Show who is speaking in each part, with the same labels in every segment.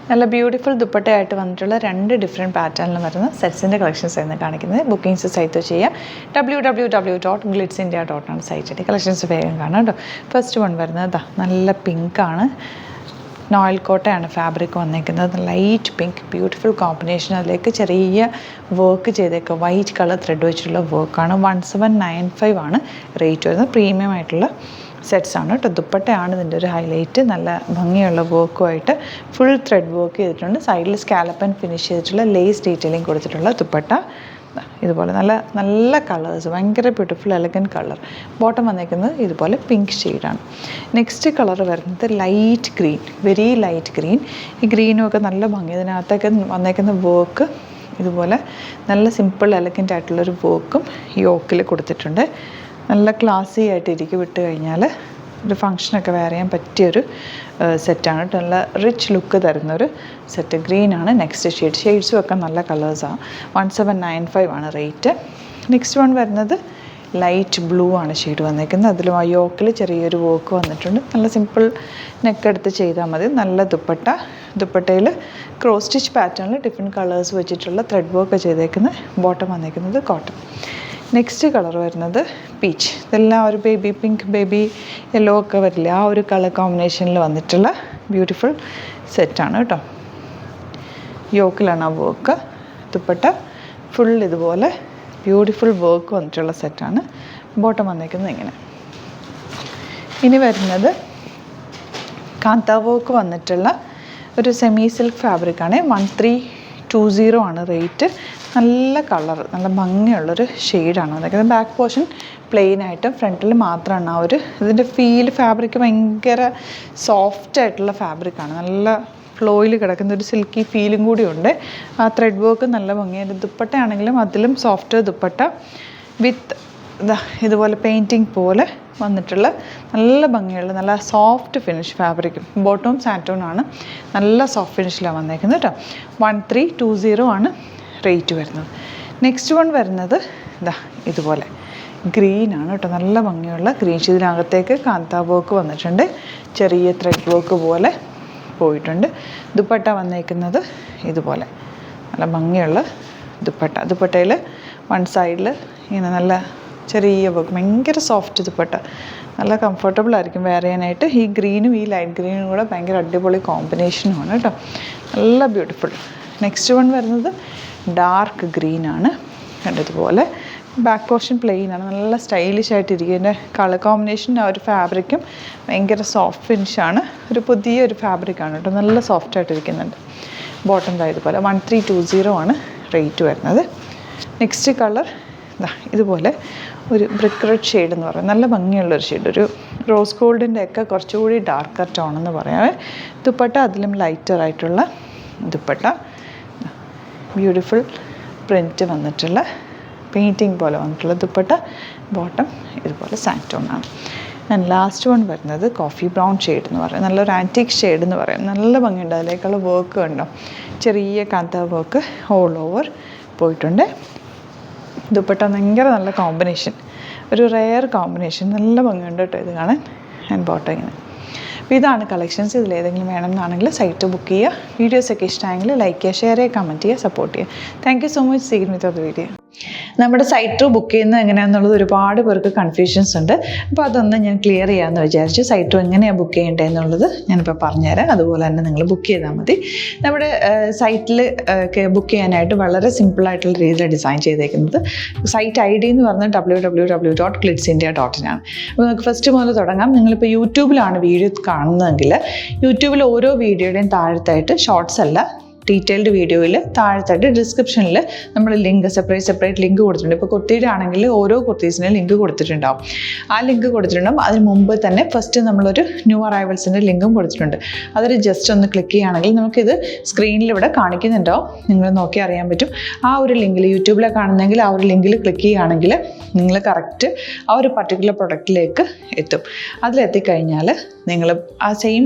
Speaker 1: നല്ല ബ്യൂട്ടിഫുൾ ദുപ്പട്ടയായിട്ട് വന്നിട്ടുള്ള 2 ഡിഫറെൻറ്റ് പാറ്റേണിൽ വരുന്ന സെറ്റ്സിൻ്റെ കളക്ഷൻസ് ആയിരുന്നു കാണിക്കുന്നത്. ബുക്കിംഗ്സ് സൈറ്റ് ചെയ്യാം. www.glitzindia.com ആണ് സൈറ്റ്. കളക്ഷൻസ് വേഗം കാണാം കേട്ടോ. ഫസ്റ്റ് വൺ വരുന്നത് നല്ല പിങ്കാണ്. നോയിൽ കോട്ടയാണ് ഫാബ്രിക് വന്നേക്കുന്നത്. Light pink beautiful combination. അതിലേക്ക് ചെറിയ വർക്ക് ചെയ്തേക്കുക. വൈറ്റ് കളർ ത്രെഡ് വെച്ചിട്ടുള്ള വർക്കാണ്. 1795 ആണ് റേറ്റ് വരുന്നത്. പ്രീമിയം ആയിട്ടുള്ള സെറ്റ്സ് ആണ് കേട്ടോ. ദുപ്പട്ടയാണ് ഇതിൻ്റെ ഒരു ഹൈലൈറ്റ്. നല്ല ഭംഗിയുള്ള വർക്കുമായിട്ട് ഫുൾ ത്രെഡ് വർക്ക് ചെയ്തിട്ടുണ്ട്. സൈഡിൽ സ്കാലപ്പ് ആൻഡ് ഫിനിഷ് ചെയ്തിട്ടുള്ള ലേസ് ഡീറ്റെയിലിംഗ് കൊടുത്തിട്ടുള്ള ദുപ്പട്ട. ഇതുപോലെ നല്ല നല്ല കളേഴ്സ്, ഭയങ്കര ബ്യൂട്ടിഫുൾ എലഗൻറ്റ് കളർ. ബോട്ടം വന്നേക്കുന്നത് ഇതുപോലെ പിങ്ക് ഷെയ്ഡാണ്. നെക്സ്റ്റ് കളർ വരുന്നത് light green, very light green. ഈ ഗ്രീനും ഒക്കെ നല്ല ഭംഗി. ഇതിനകത്തൊക്കെ വന്നേക്കുന്ന വർക്ക് ഇതുപോലെ നല്ല സിമ്പിൾ എലഗൻ്റ് ആയിട്ടുള്ളൊരു വർക്കും യോക്കിൽ കൊടുത്തിട്ടുണ്ട്. നല്ല ക്ലാസി ആയിട്ടിരിക്കും. വിട്ട് കഴിഞ്ഞാൽ ഒരു ഫങ്ഷനൊക്കെ വെയർ ചെയ്യാൻ പറ്റിയൊരു സെറ്റാണ്. നല്ല റിച്ച് ലുക്ക് തരുന്നൊരു സെറ്റ്. ഗ്രീനാണ് നെക്സ്റ്റ് ഷെയ്ഡ്. ഷെയ്ഡ്സും ഒക്കെ നല്ല കളേഴ്സാണ്. 1795 ആണ് റേറ്റ്. നെക്സ്റ്റ് വൺ വരുന്നത് ലൈറ്റ് ബ്ലൂ ആണ് ഷെയ്ഡ് വന്നേക്കുന്നത്. അതിലും ആ യോക്കിൽ ചെറിയൊരു വർക്ക് വന്നിട്ടുണ്ട്. നല്ല സിമ്പിൾ നെക്കെടുത്ത് ചെയ്താൽ മതി. നല്ല ദുപ്പട്ട. ദുപ്പട്ടയിൽ ക്രോസ് സ്റ്റിച്ച് പാറ്റേണിൽ ഡിഫറെൻറ്റ് കളേഴ്സ് വെച്ചിട്ടുള്ള ത്രെഡ് വർക്ക് ചെയ്തേക്കുന്നത്. ബോട്ടം വന്നേക്കുന്നത് കോട്ടൺ. നെക്സ്റ്റ് കളർ വരുന്നത് പീച്ച്. ഇതെല്ലാം ഒരു ബേബി പിങ്ക്, ബേബി യെല്ലോ ഒക്കെ വരില്ല, ആ ഒരു കളർ കോമ്പിനേഷനിൽ വന്നിട്ടുള്ള ബ്യൂട്ടിഫുൾ സെറ്റാണ് കേട്ടോ. യോക്കിലാണ് ആ വർക്ക്. ദുപ്പട്ട ഫുൾ ഇതുപോലെ ബ്യൂട്ടിഫുൾ വർക്ക് വന്നിട്ടുള്ള സെറ്റാണ്. ബോട്ടം വന്നേക്കുന്നത് ഇങ്ങനെ. ഇനി വരുന്നത് കാന്ത വർക്ക് വന്നിട്ടുള്ള ഒരു സെമി സിൽക്ക് ഫാബ്രിക്കാണ്. 1320 ആണ് റേറ്റ്. നല്ല കളർ, നല്ല ഭംഗിയുള്ളൊരു ഷെയ്ഡാണ് വന്നേക്കുന്നത്. ബാക്ക് പോർഷൻ പ്ലെയിൻ ആയിട്ട് ഫ്രണ്ടിൽ മാത്രമാണ് ആ ഒരു ഇതിൻ്റെ ഫീൽ. ഫാബ്രിക് ഭയങ്കര സോഫ്റ്റ് ആയിട്ടുള്ള ഫാബ്രിക്കാണ്. നല്ല ഫ്ലോയിൽ കിടക്കുന്ന ഒരു സിൽക്കി ഫീലും കൂടി ഉണ്ട്. ആ ത്രെഡ് വർക്ക് നല്ല ഭംഗിയായിട്ട്. ദുപ്പട്ടയാണെങ്കിലും അതിലും സോഫ്റ്റ് ദുപ്പട്ട വിത്ത് ഇതുപോലെ പെയിൻറ്റിങ് പോലെ വന്നിട്ടുള്ള നല്ല ഭംഗിയുള്ള നല്ല സോഫ്റ്റ് ഫിനിഷ് ഫാബ്രിക്കും. ബോട്ടവും സാറ്റോണാണ്. നല്ല സോഫ്റ്റ് ഫിനിഷിലാണ് വന്നേക്കുന്നത് കേട്ടോ. 1320 ആണ് റേറ്റ് വരുന്നത്. നെക്സ്റ്റ് വൺ വരുന്നത് ഇതുപോലെ ഗ്രീനാണ് കേട്ടോ. നല്ല ഭംഗിയുള്ള ഗ്രീൻ. ഇതിനകത്തേക്ക് കാന്ത വർക്ക് വന്നിട്ടുണ്ട്. ചെറിയ ത്രെഡ് വർക്ക് പോലെ പോയിട്ടുണ്ട്. ദുപ്പട്ട വന്നേക്കുന്നത് ഇതുപോലെ നല്ല ഭംഗിയുള്ള ദുപ്പട്ട. ദുപ്പട്ടയിൽ വൺ സൈഡിൽ ഇങ്ങനെ നല്ല ചെറിയ വർക്ക്, ഭയങ്കര സോഫ്റ്റ് ദുപ്പട്ട. നല്ല കംഫർട്ടബിൾ ആയിരിക്കും വെയർ ചെയ്യാനായിട്ട്. ഈ ഗ്രീനും ഈ ലൈറ്റ് ഗ്രീനും കൂടെ ഭയങ്കര അടിപൊളി കോമ്പിനേഷനുമാണ് കേട്ടോ. നല്ല ബ്യൂട്ടിഫുൾ. നെക്സ്റ്റ് വൺ വരുന്നത് ഡാർക്ക് ഗ്രീനാണ്. കണ്ടതുപോലെ ബാക്ക് പോർഷൻ പ്ലെയിൻ ആണ്. നല്ല സ്റ്റൈലിഷ് ആയിട്ടിരിക്കും. ഇതിൻ്റെ കളർ കോമ്പിനേഷൻ ആ ഒരു ഫാബ്രിക്കും ഭയങ്കര സോഫ്റ്റ് ഫിനിഷാണ്. ഒരു പുതിയൊരു ഫാബ്രിക്കാണ് കേട്ടോ. നല്ല സോഫ്റ്റ് ആയിട്ടിരിക്കുന്നുണ്ട്. ബോട്ടം ഇതുപോലെ 1320 ആണ് റേറ്റ് വരുന്നത്. നെക്സ്റ്റ് കളർ ഇതുപോലെ ഒരു ബ്രിക്ക് റെഡ് ഷെയ്ഡ് എന്ന് പറയുന്നത് നല്ല ഭംഗിയുള്ളൊരു ഷെയ്ഡ്. ഒരു റോസ് ഗോൾഡിൻ്റെ ഒക്കെ കുറച്ചുകൂടി ഡാർക്കർ ടോൺ എന്ന് പറയാം. ദുപ്പട്ട അതിലും ലൈറ്ററായിട്ടുള്ള ദുപ്പട്ട. ബ്യൂട്ടിഫുൾ പ്രിൻറ്റ് വന്നിട്ടുള്ള പെയിൻറ്റിങ് പോലെ വന്നിട്ടുള്ള ദുപ്പട്ട. ബോട്ടം ഇതുപോലെ സാൻറ്റോണാണ്. ആൻഡ് ലാസ്റ്റ് വൺ വരുന്നത് കോഫി ബ്രൗൺ ഷെയ്ഡ് എന്ന് പറയും. നല്ലൊരു ആൻറ്റിക് ഷെയ്ഡ് എന്ന് പറയും. നല്ല ഭംഗിയുണ്ട്. അതിലേക്കുള്ള വർക്ക് കണ്ടോ. ചെറിയ കാന്ത വർക്ക് ഓൾ ഓവർ പോയിട്ടുണ്ട്. ദുപ്പട്ട ഭയങ്കര നല്ല കോമ്പിനേഷൻ, ഒരു റെയർ കോമ്പിനേഷൻ. നല്ല ഭംഗിയുണ്ട് കേട്ടോ ഇത് കാണാൻ. ആൻഡ് ബോട്ടം ഇങ്ങനെ. അപ്പോൾ ഇതാണ് കളക്ഷൻസ്. ഇതിലേതെങ്കിലും വേണമെന്നാണെങ്കിൽ സൈറ്റ് ബുക്ക് ചെയ്യുക. വീഡിയോസൊക്കെ ഇഷ്ടമായെങ്കിൽ ലൈക്ക് ചെയ്യുക, ഷെയർ ചെയ്യുക, കമൻറ്റ് ചെയ്യുക, സപ്പോർട്ട് ചെയ്യുക. Thank you so much. See you with the video. നമ്മുടെ സൈറ്റ് ബുക്ക് ചെയ്യുന്നത് എങ്ങനെയാണെന്നുള്ളത് ഒരുപാട് പേർക്ക് കൺഫ്യൂഷൻസ് ഉണ്ട്. അപ്പോൾ അതൊന്ന് ഞാൻ ക്ലിയർ ചെയ്യാമെന്ന് വിചാരിച്ചു. സൈറ്റ് എങ്ങനെയാണ് ബുക്ക് ചെയ്യേണ്ടത് എന്നുള്ളത് ഞാനിപ്പോൾ പറഞ്ഞുതരാം. അതുപോലെ തന്നെ നിങ്ങൾ ബുക്ക് ചെയ്താൽ മതി. നമ്മുടെ സൈറ്റിൽ ബുക്ക് ചെയ്യാനായിട്ട് വളരെ സിമ്പിളായിട്ടുള്ള രീതിയിൽ ഡിസൈൻ ചെയ്തേക്കുന്നത്. സൈറ്റ് ID എന്ന് പറഞ്ഞാൽ www.glitzindia.in ആണ്. അപ്പോൾ നമുക്ക് ഫസ്റ്റ് മുതൽ തുടങ്ങാം. നിങ്ങളിപ്പോൾ യൂട്യൂബിലാണ് വീഡിയോ കാണുന്നതെങ്കിൽ യൂട്യൂബിൽ ഓരോ വീഡിയോയുടെയും താഴത്തായിട്ട് ഷോർട്സ് അല്ല, ഡീറ്റെയിൽഡ് വീഡിയോയിൽ താഴത്തായിട്ട് ഡിസ്ക്രിപ്ഷനിൽ നമ്മൾ ലിങ്ക് സെപ്പറേറ്റ് ലിങ്ക് കൊടുത്തിട്ടുണ്ട്. ഇപ്പോൾ കുർത്തിയുടെ ആണെങ്കിൽ ഓരോ കുർത്തീസിനും ലിങ്ക് കൊടുത്തിട്ടുണ്ടാവും. ആ ലിങ്ക് കൊടുത്തിട്ടുണ്ടാവും. അതിന് മുമ്പ് തന്നെ ഫസ്റ്റ് നമ്മളൊരു ന്യൂ അറൈവൽസിൻ്റെ ലിങ്കും കൊടുത്തിട്ടുണ്ട്. അതിൽ ജസ്റ്റ് ഒന്ന് ക്ലിക്ക് ചെയ്യുകയാണെങ്കിൽ നമുക്കിത് സ്ക്രീനിൽ ഇവിടെ കാണിക്കുന്നുണ്ടാവും. നിങ്ങൾ നോക്കി അറിയാൻ പറ്റും. ആ ഒരു ലിങ്കിൽ യൂട്യൂബിലെ കാണുന്നെങ്കിൽ ആ ഒരു ലിങ്കിൽ ക്ലിക്ക് ചെയ്യുകയാണെങ്കിൽ നിങ്ങൾ കറക്റ്റ് ആ ഒരു പർട്ടിക്കുലർ പ്രൊഡക്റ്റിലേക്ക് എത്തും. അതിലെത്തിക്കഴിഞ്ഞാൽ നിങ്ങൾ ആ സെയിം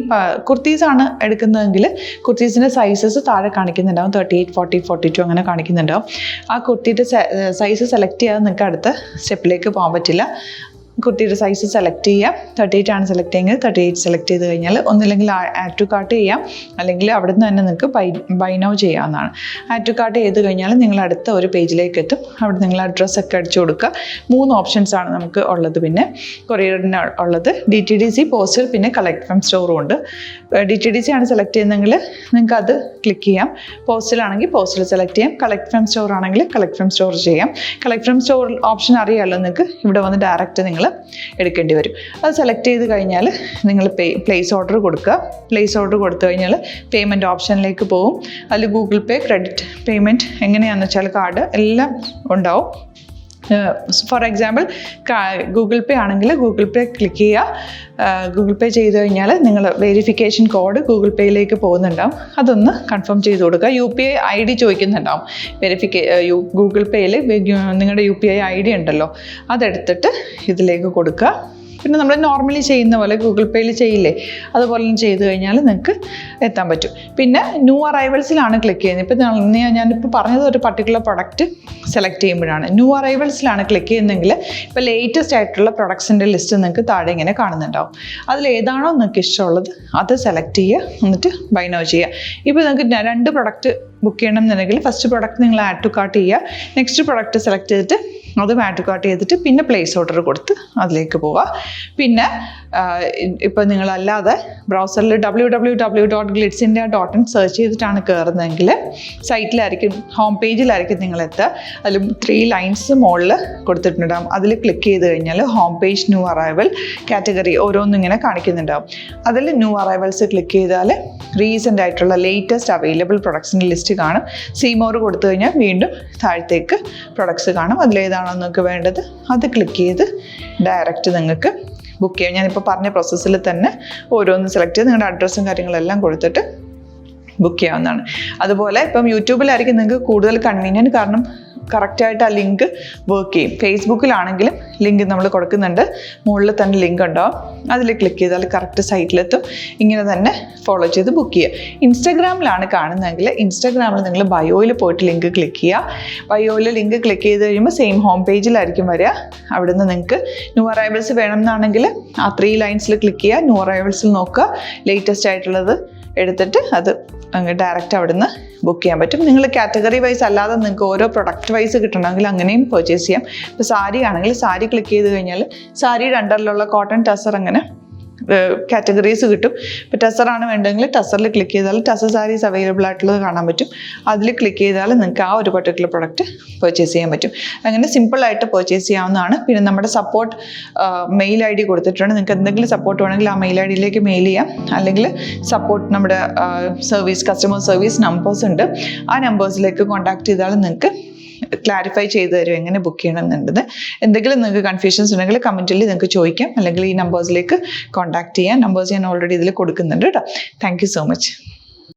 Speaker 1: കുർത്തീസാണ് എടുക്കുന്നതെങ്കിൽ കുർത്തീസിൻ്റെ സൈസസ് താഴെ കാണിക്കുന്നുണ്ടാവും. 38, 40, 42 അങ്ങനെ കാണിക്കുന്നുണ്ടാവും. ആ കുർത്തിയുടെ സൈസ് സെലക്ട് ചെയ്യാതെ നിങ്ങൾക്ക് അടുത്ത സ്റ്റെപ്പിലേക്ക് പോകാൻ പറ്റില്ല. കുർത്തിയുടെ സൈസ് സെലക്ട് ചെയ്യാം. 38 ആണ് സെലക്ട് ചെയ്യുന്നത്. 38 സെലക്ട് ചെയ്ത് കഴിഞ്ഞാൽ ഒന്നില്ലെങ്കിൽ ആഡ് ടു കാർട്ട് ചെയ്യാം, അല്ലെങ്കിൽ അവിടെ നിന്ന് തന്നെ നിങ്ങൾക്ക് ബൈ നൗ ചെയ്യാവുന്നതാണ്. ആഡ് ടു കാർട്ട് ചെയ്ത് കഴിഞ്ഞാൽ നിങ്ങൾ അടുത്ത ഒരു പേജിലേക്ക് എത്തും. അവിടെ നിങ്ങൾ അഡ്രസ്സൊക്കെ അടിച്ചു കൊടുക്കുക. 3 ഓപ്ഷൻസാണ് നമുക്ക് ഉള്ളത്. പിന്നെ കൊറിയറിന് ഉള്ളത് DTDC, പോസ്റ്റൽ, പിന്നെ കളക്ട് ഫ്രം സ്റ്റോറും ഉണ്ട്. DTDC ആണ് സെലക്ട് ചെയ്യുന്നതെങ്കിൽ നിങ്ങൾക്ക് അത് ക്ലിക്ക് ചെയ്യാം. പോസ്റ്റലാണെങ്കിൽ പോസ്റ്റൽ സെലക്ട് ചെയ്യാം. കളക്ട് ഫ്രം സ്റ്റോർ ആണെങ്കിൽ കളക്ട് ഫ്രം സ്റ്റോർ ചെയ്യാം. കളക്ട് ഫ്രം സ്റ്റോർ ഓപ്ഷൻ അറിയാമല്ലോ നിങ്ങൾക്ക്. ഇവിടെ വന്ന് ഡയറക്റ്റ് നിങ്ങൾ എടുക്കേണ്ടി വരും. അത് സെലക്ട് ചെയ്ത് കഴിഞ്ഞാൽ നിങ്ങൾ പ്ലേസ് ഓർഡർ കൊടുക്കുക. പ്ലേസ് ഓർഡർ കൊടുത്തു കഴിഞ്ഞാൽ പേയ്മെൻറ്റ് ഓപ്ഷനിലേക്ക് പോകും. അതിൽ ഗൂഗിൾ പേ, ക്രെഡിറ്റ് പേയ്മെൻറ്റ് എങ്ങനെയാണെന്ന് വെച്ചാൽ കാർഡ് എല്ലാം ഉണ്ടാവും. ഫോർ എക്സാമ്പിൾ ഗൂഗിൾ പേ ആണെങ്കിൽ ഗൂഗിൾ പേ ക്ലിക്ക് ചെയ്യുക. ഗൂഗിൾ പേ ചെയ്ത് കഴിഞ്ഞാൽ നിങ്ങൾ വെരിഫിക്കേഷൻ കോഡ് ഗൂഗിൾ പേയിലേക്ക് പോകുന്നുണ്ടാവും. അതൊന്ന് കൺഫേം ചെയ്ത് കൊടുക്കുക. UPI ID ചോദിക്കുന്നുണ്ടാവും. ഗൂഗിൾ പേയിൽ നിങ്ങളുടെ UPI ID ഉണ്ടല്ലോ, അതെടുത്തിട്ട് ഇതിലേക്ക് കൊടുക്കുക. പിന്നെ നമ്മൾ നോർമലി ചെയ്യുന്ന പോലെ ഗൂഗിൾ പേയിൽ ചെയ്യില്ലേ, അതുപോലെ ചെയ്ത് കഴിഞ്ഞാൽ നിങ്ങൾക്ക് എത്താൻ പറ്റും. പിന്നെ ന്യൂ അറൈവൽസിലാണ് ക്ലിക്ക് ചെയ്യുന്നത്. ഇപ്പം ഞാനിപ്പോൾ പറഞ്ഞത് ഒരു പർട്ടിക്കുലർ പ്രൊഡക്റ്റ് സെലക്ട് ചെയ്യുമ്പോഴാണ്. ന്യൂ അറൈവൽസിലാണ് ക്ലിക്ക് ചെയ്യുന്നതെങ്കിൽ ഇപ്പോൾ ലേറ്റസ്റ്റ് ആയിട്ടുള്ള പ്രൊഡക്ട്സിൻ്റെ ലിസ്റ്റ് നിങ്ങൾക്ക് താഴെ ഇങ്ങനെ കാണുന്നുണ്ടാവും. അതിലേതാണോ നിങ്ങൾക്ക് ഇഷ്ടമുള്ളത് അത് സെലക്ട് ചെയ്യുക, എന്നിട്ട് ബൈ നൗ ചെയ്യുക. ഇപ്പോൾ നിങ്ങൾക്ക് 2 പ്രൊഡക്റ്റ് ബുക്ക് ചെയ്യണം എന്നുണ്ടെങ്കിൽ ഫസ്റ്റ് പ്രൊഡക്റ്റ് നിങ്ങൾ ആഡ് ടു കാർട്ട് ചെയ്യുക. നെക്സ്റ്റ് പ്രൊഡക്റ്റ് സെലക്ട് ചെയ്തിട്ട് അത് ആഡ് ടു കാർട്ട് ചെയ്തിട്ട് പിന്നെ പ്ലേസ് ഓർഡർ കൊടുത്ത് അതിലേക്ക് പോവുക. പിന്നെ ഇപ്പോൾ നിങ്ങളല്ലാതെ ബ്രൗസറിൽ www.glitzindia.in സെർച്ച് ചെയ്തിട്ടാണ് കയറുന്നതെങ്കിൽ സൈറ്റിലായിരിക്കും, ഹോം പേജിലായിരിക്കും നിങ്ങളെത്തുക. അതിൽ 3 ലൈൻസ് മുകളിൽ കൊടുത്തിട്ടുണ്ടാകും. അതിൽ ക്ലിക്ക് ചെയ്ത് കഴിഞ്ഞാൽ home page, new arrival, category ഓരോന്നിങ്ങനെ കാണിക്കുന്നുണ്ടാകും. അതിൽ ന്യൂ അറൈവൽസ് ക്ലിക്ക് ചെയ്താൽ റീസെൻ്റ് ആയിട്ടുള്ള ലേറ്റസ്റ്റ് അവൈലബിൾ പ്രൊഡക്ട്സിൻ്റെ ലിസ്റ്റ് കാണും. സീമോർ കൊടുത്തു കഴിഞ്ഞാൽ വീണ്ടും താഴത്തേക്ക് പ്രൊഡക്ട്സ് കാണും. അതിലേതാണോ നിങ്ങൾക്ക് വേണ്ടത് അത് ക്ലിക്ക് ചെയ്ത് ഡയറക്റ്റ് നിങ്ങൾക്ക് ബുക്ക് ചെയ്യാം. ഞാനിപ്പോൾ പറഞ്ഞ പ്രോസസ്സിൽ തന്നെ ഓരോന്ന് സെലക്ട് ചെയ്ത് നിങ്ങളുടെ അഡ്രസ്സും കാര്യങ്ങളെല്ലാം കൊടുത്തിട്ട് ബുക്ക് ചെയ്യാവുന്നതാണ്. അതുപോലെ ഇപ്പം യൂട്യൂബിലായിരിക്കും നിങ്ങൾക്ക് കൂടുതൽ കൺവീനിയൻറ്റ്, കാരണം കറക്റ്റായിട്ട് ആ ലിങ്ക് വർക്ക് ചെയ്യും. ഫേസ്ബുക്കിലാണെങ്കിലും ലിങ്ക് നമ്മൾ കൊടുക്കുന്നുണ്ട്, മുകളിൽ തന്നെ ലിങ്ക് ഉണ്ടാവും. അതിൽ ക്ലിക്ക് ചെയ്താൽ കറക്റ്റ് സൈറ്റിലെത്തും. ഇങ്ങനെ തന്നെ ഫോളോ ചെയ്ത് ബുക്ക് ചെയ്യുക. ഇൻസ്റ്റാഗ്രാമിലാണ് കാണുന്നതെങ്കിൽ ഇൻസ്റ്റാഗ്രാമിൽ നിങ്ങൾ ബയോയിൽ പോയിട്ട് ലിങ്ക് ക്ലിക്ക് ചെയ്യുക. ബയോയിൽ ലിങ്ക് ക്ലിക്ക് ചെയ്ത് കഴിയുമ്പോൾ സെയിം ഹോം പേജിലായിരിക്കും വരിക. അവിടെ നിന്ന് നിങ്ങൾക്ക് ന്യൂ അറൈവൽസ് വേണമെന്നാണെങ്കിൽ ആ 3 ലൈൻസിൽ ക്ലിക്ക് ചെയ്യുക. ന്യൂ അറൈവൽസിൽ നോക്കുക, ലേറ്റസ്റ്റ് ആയിട്ടുള്ളത് എടുത്തിട്ട് അത് അങ്ങ് ഡയറക്റ്റ് അവിടെ നിന്ന് ബുക്ക് ചെയ്യാൻ പറ്റും. നിങ്ങൾ കാറ്റഗറി വൈസ് അല്ലാതെ നിങ്ങൾക്ക് ഓരോ പ്രൊഡക്റ്റ് വൈസ് കിട്ടണമെങ്കിൽ അങ്ങനെയും പർച്ചേസ് ചെയ്യാം. ഇപ്പോൾ സാരി ആണെങ്കിൽ സാരി ക്ലിക്ക് ചെയ്ത് കഴിഞ്ഞാൽ സാരിയുടെ അണ്ടറിലുള്ള കോട്ടൺ, ടസർ, അങ്ങനെ കാറ്റഗറീസ് കിട്ടും. ഇപ്പോൾ ടസറാണ് വേണ്ടതെങ്കിൽ ടസറിൽ ക്ലിക്ക് ചെയ്താൽ ടസർ സാരീസ് അവൈലബിൾ ആയിട്ടുള്ളത് കാണാൻ പറ്റും. അതിൽ ക്ലിക്ക് ചെയ്താൽ നിങ്ങൾക്ക് ആ ഒരു പർട്ടിക്കുലർ പ്രൊഡക്റ്റ് പർച്ചേസ് ചെയ്യാൻ പറ്റും. അങ്ങനെ സിമ്പിളായിട്ട് പർച്ചേസ് ചെയ്യാവുന്നതാണ്. പിന്നെ നമ്മുടെ സപ്പോർട്ട് മെയിൽ ID കൊടുത്തിട്ടുണ്ട്. നിങ്ങൾക്ക് എന്തെങ്കിലും സപ്പോർട്ട് വേണമെങ്കിൽ ആ മെയിൽ IDയിലേക്ക് മെയിൽ ചെയ്യാം. അല്ലെങ്കിൽ സപ്പോർട്ട് നമ്മുടെ കസ്റ്റമർ സർവീസ് നമ്പേഴ്സ് ഉണ്ട്. ആ നമ്പേഴ്സിലേക്ക് കോൺടാക്ട് ചെയ്താൽ നിങ്ങൾക്ക് ക്ലാരിഫൈ ചെയ്ത് തരും എങ്ങനെ ബുക്ക് ചെയ്യണം എന്നുള്ളത്. എന്തെങ്കിലും നിങ്ങൾക്ക് കൺഫ്യൂഷൻസ് ഉണ്ടെങ്കിൽ കമൻറ്റിൽ നിങ്ങൾക്ക് ചോദിക്കാം, അല്ലെങ്കിൽ ഈ നമ്പേഴ്സിലേക്ക് കോൺടാക്ട് ചെയ്യാം. നമ്പേഴ്സ് ഞാൻ ഓൾറെഡി ഇതിൽ കൊടുക്കുന്നുണ്ട് കേട്ടോ. Thank you so much.